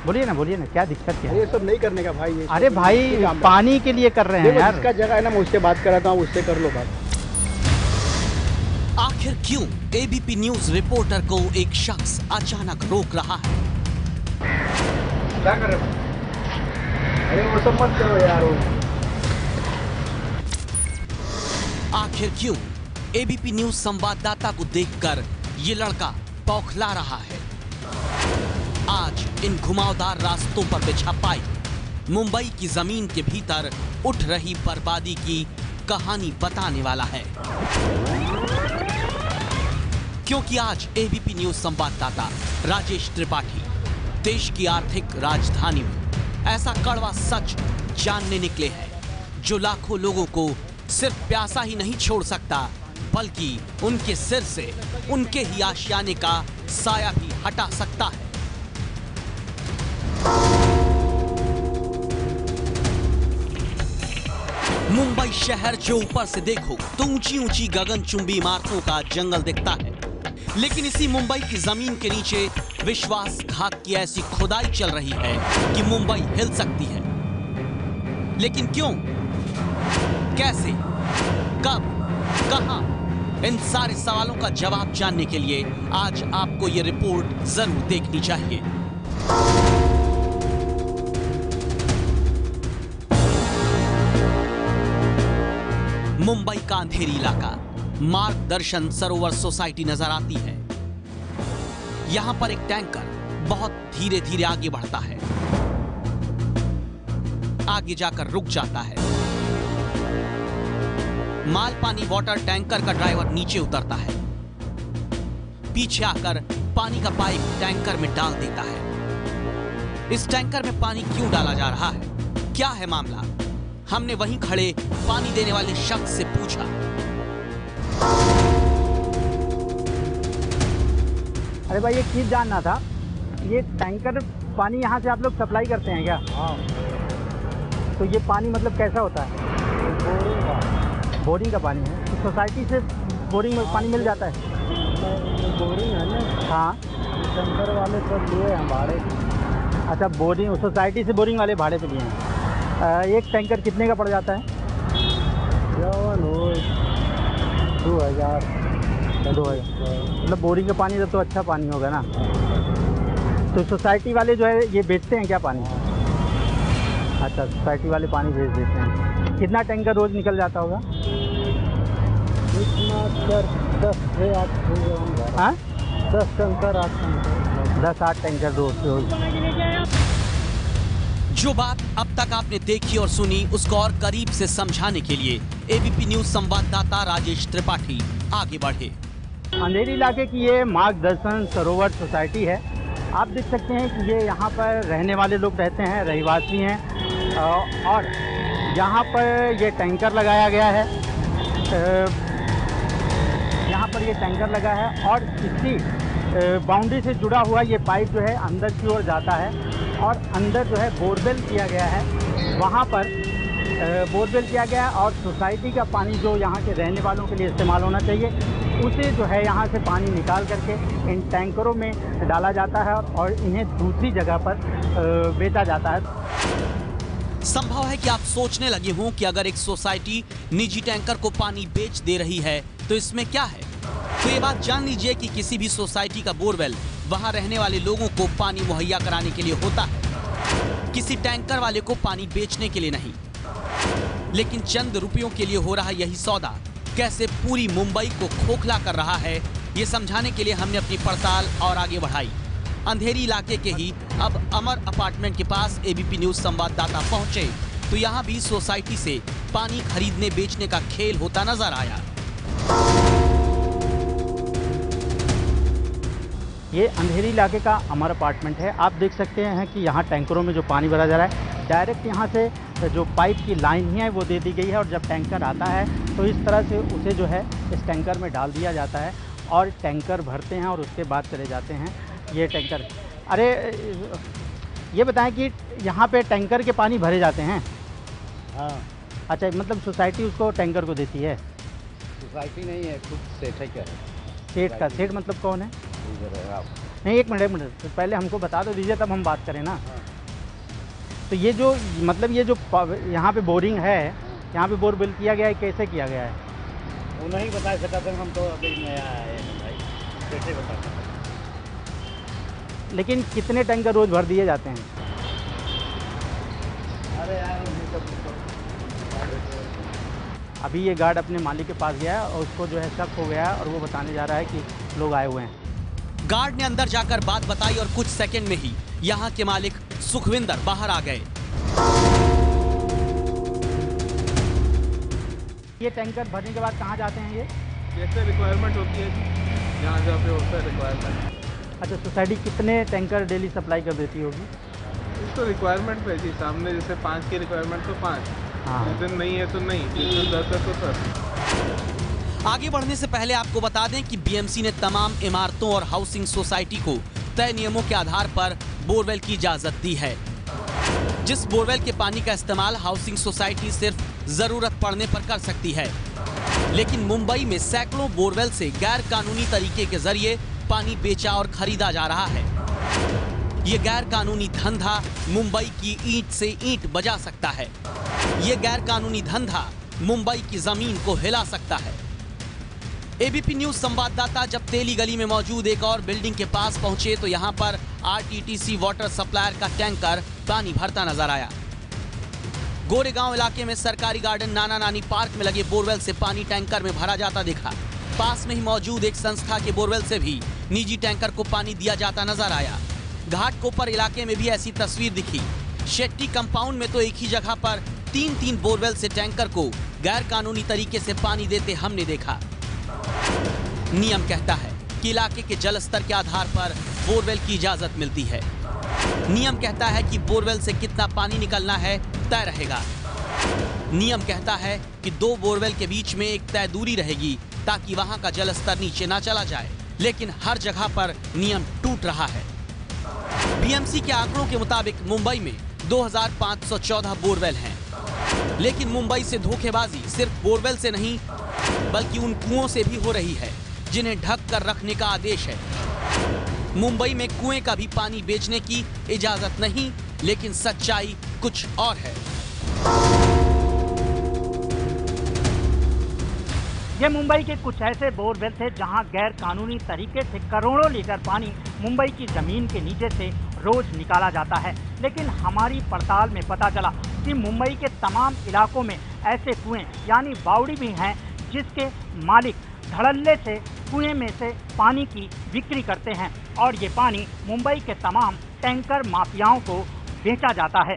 बोलिए ना, क्या दिक्कत क्या है? ये सब नहीं करने का भाई। ये अरे भाई पानी के लिए कर रहे हैं यार। इसका जगह है ना, मैं उससे बात कर रहा था, उससे कर लो बात। आखिर क्यों एबीपी न्यूज रिपोर्टर को एक शख्स अचानक रोक रहा है? क्या कर रहे हो? अरे वो सब मत करो यार। आखिर क्यों एबीपी न्यूज संवाददाता को देखकर ये लड़का बौखला रहा है? आज इन घुमावदार रास्तों पर बिछा पाइप मुंबई की जमीन के भीतर उठ रही बर्बादी की कहानी बताने वाला है। क्योंकि आज एबीपी न्यूज संवाददाता राजेश त्रिपाठी देश की आर्थिक राजधानी में ऐसा कड़वा सच जानने निकले हैं जो लाखों लोगों को सिर्फ प्यासा ही नहीं छोड़ सकता, बल्कि उनके सिर से उनके ही आशियाने का साया भी हटा सकता है। मुंबई शहर जो ऊपर से देखो तो ऊंची ऊंची गगनचुंबी इमारतों का जंगल दिखता है, लेकिन इसी मुंबई की जमीन के नीचे विश्वासघात की ऐसी खुदाई चल रही है कि मुंबई हिल सकती है। लेकिन क्यों, कैसे, कब, कहां? इन सारे सवालों का जवाब जानने के लिए आज आपको यह रिपोर्ट जरूर देखनी चाहिए। मुंबई का अंधेरी इलाका मार्गदर्शन सरोवर सोसाइटी नजर आती है। यहां पर एक टैंकर बहुत धीरे धीरे आगे बढ़ता है, आगे जाकर रुक जाता है। माल पानी वाटर टैंकर का ड्राइवर नीचे उतरता है, पीछे आकर पानी का पाइप टैंकर में डाल देता है। इस टैंकर में पानी क्यों डाला जा रहा है, क्या है मामला? हमने वहीं खड़े पानी देने वाले शख्स से पूछा। अरे भाई, एक चीज जानना था, ये टैंकर पानी यहाँ से आप लोग सप्लाई करते हैं क्या? हाँ। तो ये पानी मतलब कैसा होता है? बोरिंग का पानी है। तो सोसाइटी से बोरिंग में पानी मिल जाता है? बोरिंग है ना। हाँ, टैंकर वाले सब लिए हैं भाड़े। अच्छा, बोरिंग सोसाइटी से बोरिंग वाले भाड़े पे लिए हैं। एक टैंकर कितने का पड़ जाता है? 2000। मतलब बोरिंग का पानी तो अच्छा पानी होगा ना। तो सोसाइटी वाले जो है ये बेचते हैं क्या पानी? अच्छा, सोसाइटी वाले पानी बेच देते हैं। कितना टैंकर रोज निकल जाता होगा? इतना 10 से 8। हाँ, 10 टैंकर 8 टैंकर 10-8 टैंकर रोज। जो बात अब तक आपने देखी और सुनी उसको और करीब से समझाने के लिए एबीपी न्यूज संवाददाता राजेश त्रिपाठी आगे बढ़े। अंधेरी इलाके की ये मार्गदर्शन सरोवर सोसाइटी है। आप देख सकते हैं कि ये यहाँ पर रहने वाले लोग रहते हैं, रहिवासी हैं। और यहाँ पर ये टैंकर लगाया गया है। यहाँ पर ये टैंकर लगा है और इसी बाउंड्री से जुड़ा हुआ ये पाइप जो है अंदर की ओर जाता है और अंदर जो है बोरवेल किया गया है। वहाँ पर बोरवेल किया गया है और सोसाइटी का पानी जो यहाँ के रहने वालों के लिए इस्तेमाल होना चाहिए, उसे जो है यहाँ से पानी निकाल करके इन टैंकरों में डाला जाता है और इन्हें दूसरी जगह पर बेचा जाता है। संभव है कि आप सोचने लगे हों कि अगर एक सोसाइटी निजी टैंकर को पानी बेच दे रही है तो इसमें क्या है। तो ये बात जान लीजिए कि किसी भी सोसाइटी का बोरवेल वहां रहने वाले लोगों को पानी मुहैया कराने के लिए होता है, किसी टैंकर वाले को पानी बेचने के लिए नहीं। लेकिन चंद रुपयों के लिए हो रहा यही सौदा कैसे पूरी मुंबई को खोखला कर रहा है, ये समझाने के लिए हमने अपनी पड़ताल और आगे बढ़ाई। अंधेरी इलाके के ही अब अमर अपार्टमेंट के पास एबीपी न्यूज संवाददाता पहुंचे तो यहाँ भी सोसाइटी से पानी खरीदने बेचने का खेल होता नजर आया। ये अंधेरी इलाके का अमर अपार्टमेंट है। आप देख सकते हैं कि यहाँ टैंकरों में जो पानी भरा जा रहा है, डायरेक्ट यहाँ से जो पाइप की लाइन ही है वो दे दी गई है और जब टैंकर आता है तो इस तरह से उसे जो है इस टैंकर में डाल दिया जाता है और टैंकर भरते हैं और उसके बाद चले जाते हैं ये टैंकर। अरे ये बताएं कि यहाँ पे टैंकर के पानी भरे जाते हैं? हाँ। अच्छा, मतलब सोसाइटी उसको टैंकर को देती है? सोसाइटी नहीं है, खुद सेठ है। क्या सेठ का? सेठ मतलब कौन है? आप नहीं, एक मिनट तो पहले हमको बता दो दीजिए तब हम बात करें ना। तो ये जो मतलब ये जो यहाँ पे बोरिंग है, यहाँ पे बोरवेल किया गया है, कैसे किया गया है? वो नहीं बता सकता था, हम तो अभी नया आए हैं भाई, कैसे बता सकते? लेकिन कितने टैंकर रोज भर दिए जाते हैं? अरे यार अभी ये गार्ड अपने मालिक के पास गया और उसको जो है शक हो गया और वो बताने जा रहा है कि लोग आए हुए हैं। गार्ड ने अंदर जाकर बात बताई और कुछ सेकंड में ही यहाँ के मालिक सुखविंदर बाहर आ गए। ये टैंकर भरने के बाद कहाँ जाते हैं ये? जैसे रिक्वायरमेंट होती है, जहाँ जहाँ पे होता है रिक्वायरमेंट। अच्छा, सोसाइटी कितने टैंकर डेली सप्लाई कर देती होगी? तो रिक्वायरमेंट पे जी, सामने जैसे 5 की रिक्वायरमेंट तो 5, हाँ। जिस दिन नहीं है तो नहीं, जिस दिन 10 है तो 10। आगे बढ़ने से पहले आपको बता दें कि बीएमसी ने तमाम इमारतों और हाउसिंग सोसाइटी को तय नियमों के आधार पर बोरवेल की इजाजत दी है। जिस बोरवेल के पानी का इस्तेमाल हाउसिंग सोसाइटी सिर्फ जरूरत पड़ने पर कर सकती है, लेकिन मुंबई में सैकड़ों बोरवेल से गैर कानूनी तरीके के जरिए पानी बेचा और खरीदा जा रहा है। ये गैर कानूनी धंधा मुंबई की ईंट से ईंट बजा सकता है। ये गैर कानूनी धंधा मुंबई की जमीन को हिला सकता है। एबीपी न्यूज संवाददाता जब तेली गली में मौजूद एक और बिल्डिंग के पास पहुंचे तो यहां पर आरटीटीसी वाटर सप्लायर का टैंकर पानी भरता नजर आया। गोरेगांव इलाके में सरकारी गार्डन नाना नानी पार्क में लगे बोरवेल से पानी टैंकर में भरा जाता दिखा। पास में ही मौजूद एक संस्था के बोरवेल से भी निजी टैंकर को पानी दिया जाता नजर आया। घाटकोपर इलाके में भी ऐसी तस्वीर दिखी। शेट्टी कंपाउंड में तो एक ही जगह पर 3-3 बोरवेल से टैंकर को गैर कानूनी तरीके से पानी देते हमने देखा। नियम कहता है कि इलाके के जल स्तर के आधार पर बोरवेल की इजाजत मिलती है। नियम कहता है कि बोरवेल से कितना पानी निकलना है तय रहेगा। नियम कहता है कि 2 बोरवेल के बीच में एक तय दूरी रहेगी ताकि वहां का जल स्तर नीचे ना चला जाए, लेकिन हर जगह पर नियम टूट रहा है। बीएमसी के आंकड़ों के मुताबिक मुंबई में 2514 बोरवेल हैं, लेकिन मुंबई से धोखेबाजी सिर्फ बोरवेल से नहीं बल्कि उन कुओं से भी हो रही है जिन्हें ढक कर रखने का आदेश है। मुंबई में कुएं का भी पानी बेचने की इजाजत नहीं, लेकिन सच्चाई कुछ और है। ये मुंबई के कुछ ऐसे बोरवेल थे जहां गैर कानूनी तरीके से करोड़ों लीटर पानी मुंबई की जमीन के नीचे से रोज निकाला जाता है। लेकिन हमारी पड़ताल में पता चला कि मुंबई के तमाम इलाकों में ऐसे कुएं यानी बावड़ी भी हैं जिसके मालिक धड़ल्ले से कुएं में से पानी की बिक्री करते हैं और ये पानी मुंबई के तमाम टैंकर माफियाओं को बेचा जाता है।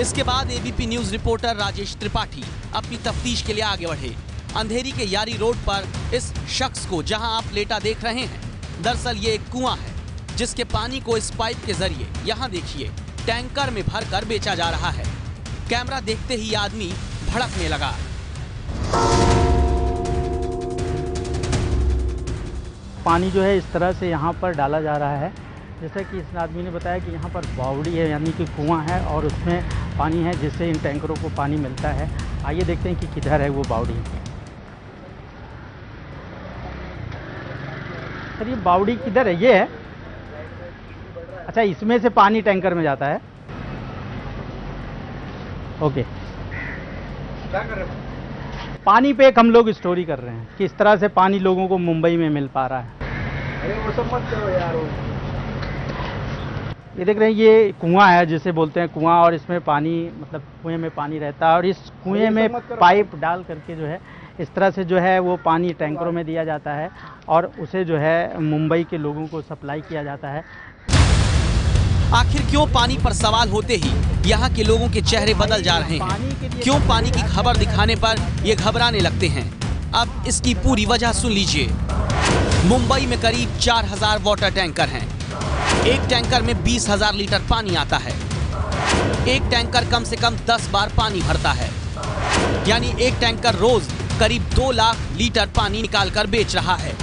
इसके बाद ABP news reporter Rajesh Tripathi अपनी तफ्तीश के लिए आगे बढ़े। अंधेरी के यारी रोड पर इस शख्स को जहां आप लेटा देख रहे हैं, दरअसल ये एक कुआं है जिसके पानी को इस पाइप के जरिए यहाँ देखिए टैंकर में भरकर बेचा जा रहा है। कैमरा देखते ही आदमी भड़कने लगा। पानी जो है इस तरह से यहाँ पर डाला जा रहा है, जैसा कि इस आदमी ने बताया कि यहाँ पर बावड़ी है यानी कि कुआं है और उसमें पानी है जिससे इन टैंकरों को पानी मिलता है। आइए देखते हैं कि किधर है वो बावड़ी। सर ये बावड़ी किधर है? ये है? अच्छा, इसमें से पानी टैंकर में जाता है। ओके, क्या कर रहे हो? पानी पे एक हम लोग स्टोरी कर रहे हैं कि इस तरह से पानी लोगों को मुंबई में मिल पा रहा है। अरे वो सब मत करो यार। ये देख रहे हैं, ये कुआं है जिसे बोलते हैं कुआं, और इसमें पानी मतलब कुएं में पानी रहता है और इस कुएं में पाइप डाल करके जो है इस तरह से जो है वो पानी टैंकरों में दिया जाता है और उसे जो है मुंबई के लोगों को सप्लाई किया जाता है। आखिर क्यों पानी पर सवाल होते ही यहाँ के लोगों के चेहरे बदल जा रहे हैं? क्यों पानी की खबर दिखाने पर ये घबराने लगते हैं? अब इसकी पूरी वजह सुन लीजिए। मुंबई में करीब 4000 वाटर टैंकर हैं। एक टैंकर में 20,000 लीटर पानी आता है। एक टैंकर कम से कम 10 बार पानी भरता है, यानी एक टैंकर रोज करीब 2 लाख लीटर पानी निकालकर बेच रहा है।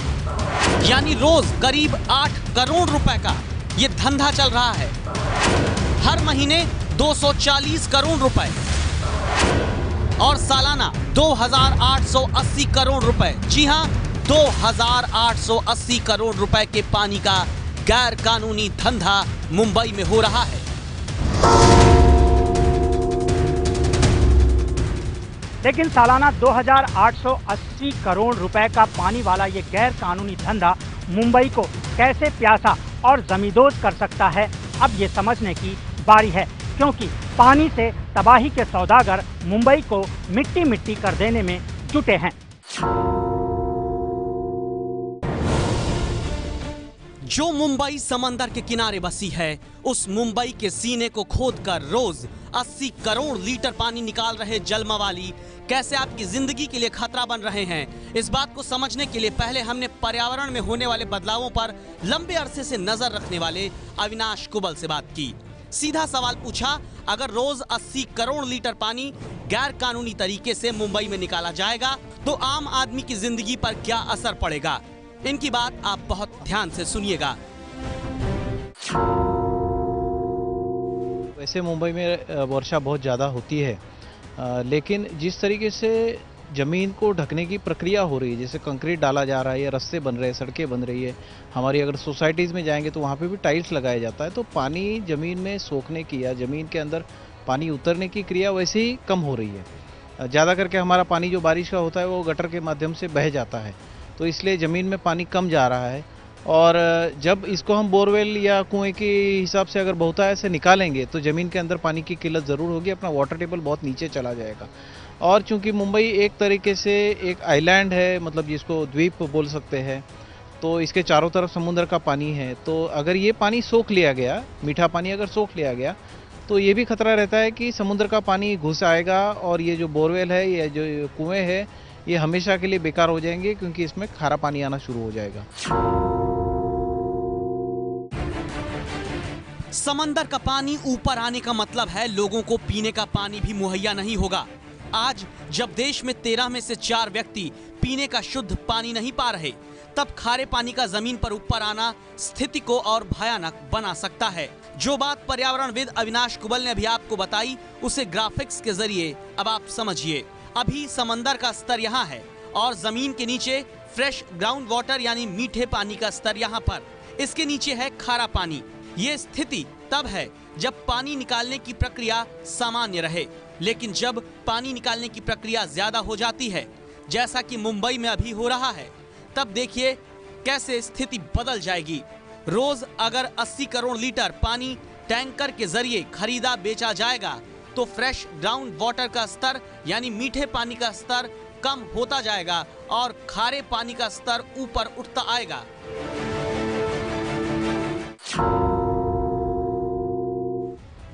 यानी रोज करीब 8 करोड़ रुपए का ये धंधा चल रहा है। हर महीने 240 करोड़ रुपए और सालाना 2880 करोड़ रुपए। जी हाँ, 2880 करोड़ रुपए के पानी का गैर कानूनी धंधा मुंबई में हो रहा है। लेकिन सालाना 2,880 करोड़ रुपए का पानी वाला ये गैर कानूनी धंधा मुंबई को कैसे प्यासा और जमींदोज कर सकता है, अब ये समझने की बारी है, क्योंकि पानी से तबाही के सौदागर मुंबई को मिट्टी मिट्टी कर देने में जुटे हैं। जो मुंबई समंदर के किनारे बसी है, उस मुंबई के सीने को खोदकर रोज 80 करोड़ लीटर पानी निकाल रहे जलमवाली कैसे आपकी जिंदगी के लिए खतरा बन रहे हैं, इस बात को समझने के लिए पहले हमने पर्यावरण में होने वाले बदलावों पर लंबे अरसे से नजर रखने वाले अविनाश कुबल से बात की। सीधा सवाल पूछा, अगर रोज 80 करोड़ लीटर पानी गैर कानूनी तरीके से मुंबई में निकाला जाएगा तो आम आदमी की जिंदगी पर क्या असर पड़ेगा? इनकी बात आप बहुत ध्यान से सुनिएगा। वैसे मुंबई में वर्षा बहुत ज़्यादा होती है, लेकिन जिस तरीके से ज़मीन को ढकने की प्रक्रिया हो रही है, जैसे कंक्रीट डाला जा रहा है या रास्ते बन रहे हैं, सड़कें बन रही है, हमारी अगर सोसाइटीज़ में जाएंगे तो वहाँ पे भी टाइल्स लगाया जाता है, तो पानी ज़मीन में सोखने की या ज़मीन के अंदर पानी उतरने की क्रिया वैसे ही कम हो रही है। ज़्यादा करके हमारा पानी जो बारिश का होता है वो गटर के माध्यम से बह जाता है, तो इसलिए ज़मीन में पानी कम जा रहा है। और जब इसको हम बोरवेल या कुएं के हिसाब से अगर बहुतायत से निकालेंगे तो ज़मीन के अंदर पानी की किल्लत ज़रूर होगी, अपना वाटर टेबल बहुत नीचे चला जाएगा। और चूंकि मुंबई एक तरीके से एक आइलैंड है, मतलब जिसको द्वीप बोल सकते हैं, तो इसके चारों तरफ समुद्र का पानी है, तो अगर ये पानी सोख लिया गया, मीठा पानी अगर सोख लिया गया, तो ये भी खतरा रहता है कि समुद्र का पानी घुस आएगा और ये जो बोरवेल है या जो कुएँ है ये हमेशा के लिए बेकार हो जाएंगे, क्योंकि इसमें खारा पानी आना शुरू हो जाएगा। समंदर का पानी ऊपर आने का मतलब है लोगों को पीने का पानी भी मुहैया नहीं होगा। आज जब देश में 13 में से 4 व्यक्ति पीने का शुद्ध पानी नहीं पा रहे, तब खारे पानी का जमीन पर ऊपर आना स्थिति को और भयानक बना सकता है। जो बात पर्यावरणविद अविनाश कुबल ने अभी आपको बताई, उसे ग्राफिक्स के जरिए अब आप समझिए। अभी समंदर का स्तर यहाँ है और जमीन के नीचे फ्रेश ग्राउंड वाटर यानी मीठे पानी का स्तर यहाँ पर, इसके नीचे है खारा पानी। ये स्थिति तब है जब पानी निकालने की प्रक्रिया सामान्य रहे, लेकिन जब पानी निकालने की प्रक्रिया ज्यादा हो जाती है, जैसा कि मुंबई में अभी हो रहा है, तब देखिए कैसे स्थिति बदल जाएगी। रोज अगर 80 करोड़ लीटर पानी टैंकर के जरिए खरीदा बेचा जाएगा तो फ्रेश ग्राउंड वाटर का स्तर यानी मीठे पानी का स्तर कम होता जाएगा और खारे पानी का स्तर ऊपर उठता आएगा।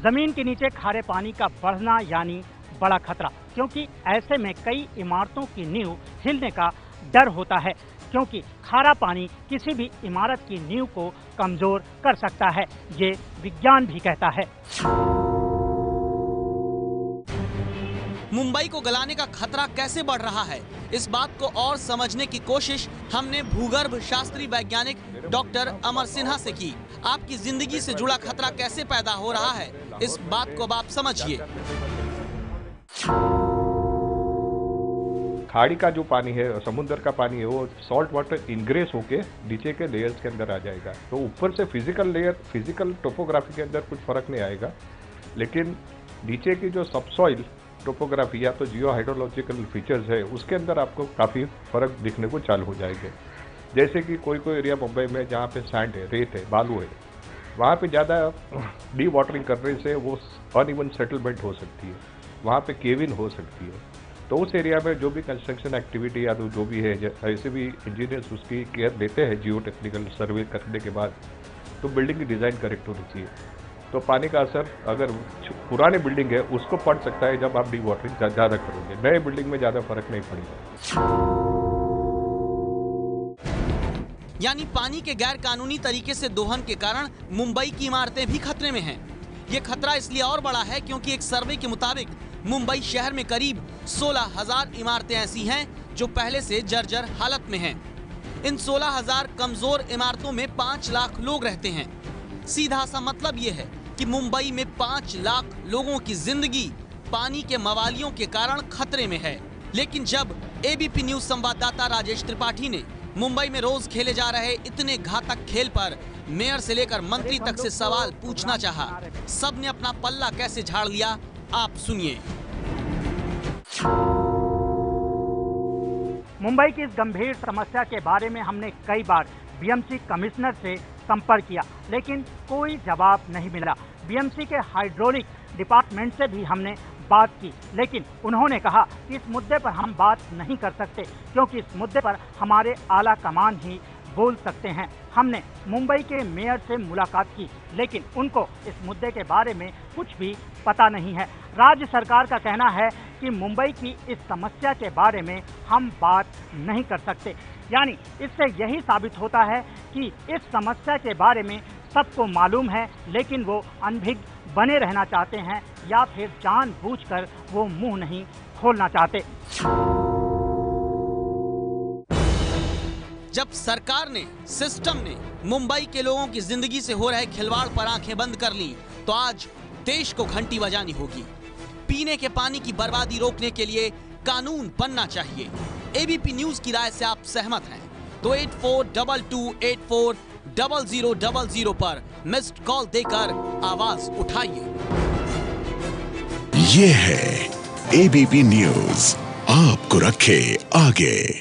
जमीन के नीचे खारे पानी का बढ़ना यानी बड़ा खतरा, क्योंकि ऐसे में कई इमारतों की नींव हिलने का डर होता है, क्योंकि खारा पानी किसी भी इमारत की नींव को कमजोर कर सकता है, ये विज्ञान भी कहता है। मुंबई को गलाने का खतरा कैसे बढ़ रहा है, इस बात को और समझने की कोशिश हमने भूगर्भ शास्त्री वैज्ञानिक डॉक्टर अमर सिन्हा से की। आपकी जिंदगी से जुड़ा खतरा कैसे पैदा हो रहा है, इस बात को अब आप समझिए। खाड़ी का जो पानी है, समुद्र का पानी है, वो सॉल्ट वाटर इनग्रेस होके नीचे के लेयर्स के अंदर आ जाएगा। तो ऊपर से फिजिकल लेयर, फिजिकल टोपोग्राफी के अंदर कुछ फर्क नहीं आएगा, लेकिन नीचे की जो सबसॉइल टोपोग्राफी या तो जियो हाइड्रोलॉजिकल फीचर्स है, उसके अंदर आपको काफ़ी फर्क दिखने को चालू हो जाएंगे। जैसे कि कोई एरिया मुंबई में जहाँ पे सैंड है, रेत है, बालू है, वहाँ पे ज़्यादा डी वाटरिंग करने से वो अनइवन सेटलमेंट हो सकती है, वहाँ पे केविन हो सकती है। तो उस एरिया में जो भी कंस्ट्रक्शन एक्टिविटी या तो जो भी है, ऐसे भी इंजीनियर्स उसकी केयर लेते हैं जियो टेक्निकल सर्वे करने के बाद, तो बिल्डिंग की डिज़ाइन करेक्ट होनी चाहिए। तो पानी का असर अगर पुराने बिल्डिंग है उसको पड़ सकता है जब आप डी वाटरिंग ज़्यादा करोगे, नए बिल्डिंग में ज़्यादा फर्क नहीं पड़ेगा। यानी पानी के गैर कानूनी तरीके से दोहन के कारण मुंबई की इमारतें भी खतरे में हैं। ये खतरा इसलिए और बड़ा है क्योंकि एक सर्वे के मुताबिक मुंबई शहर में करीब 16,000 इमारतें ऐसी हैं जो पहले से जर्जर हालत में हैं। इन 16,000 कमजोर इमारतों में 5 लाख लोग रहते हैं। सीधा सा मतलब ये है कि मुंबई में 5 लाख लोगों की जिंदगी पानी के मवालियों के कारण खतरे में है। लेकिन जब एबीपी न्यूज संवाददाता राजेश त्रिपाठी ने मुंबई में रोज खेले जा रहे इतने घातक खेल पर मेयर से लेकर मंत्री तक से सवाल पूछना चाहा, सबने अपना पल्ला कैसे झाड़ लिया, आप सुनिए। मुंबई की इस गंभीर समस्या के बारे में हमने कई बार बीएमसी कमिश्नर से संपर्क किया, लेकिन कोई जवाब नहीं मिला। बीएमसी के हाइड्रोलिक डिपार्टमेंट से भी हमने बात की, लेकिन उन्होंने कहा कि इस मुद्दे पर हम बात नहीं कर सकते, क्योंकि इस मुद्दे पर हमारे आला कमान ही बोल सकते हैं। हमने मुंबई के मेयर से मुलाकात की, लेकिन उनको इस मुद्दे के बारे में कुछ भी पता नहीं है। राज्य सरकार का कहना है कि मुंबई की इस समस्या के बारे में हम बात नहीं कर सकते। यानी इससे यही साबित होता है कि इस समस्या के बारे में सबको मालूम है, लेकिन वो अनभिज्ञ बने रहना चाहते हैं, या फिर जानबूझकर वो मुंह नहीं खोलना चाहते। जब सरकार ने, सिस्टम ने मुंबई के लोगों की जिंदगी से हो रहे खिलवाड़ पर आंखें बंद कर ली, तो आज देश को घंटी बजानी होगी। पीने के पानी की बर्बादी रोकने के लिए कानून बनना चाहिए। एबीपी न्यूज की राय से आप सहमत हैं तो 8422840000 पर मिस्ड कॉल देकर आवाज उठाइए। ये है एबीपी न्यूज, आपको रखे आगे।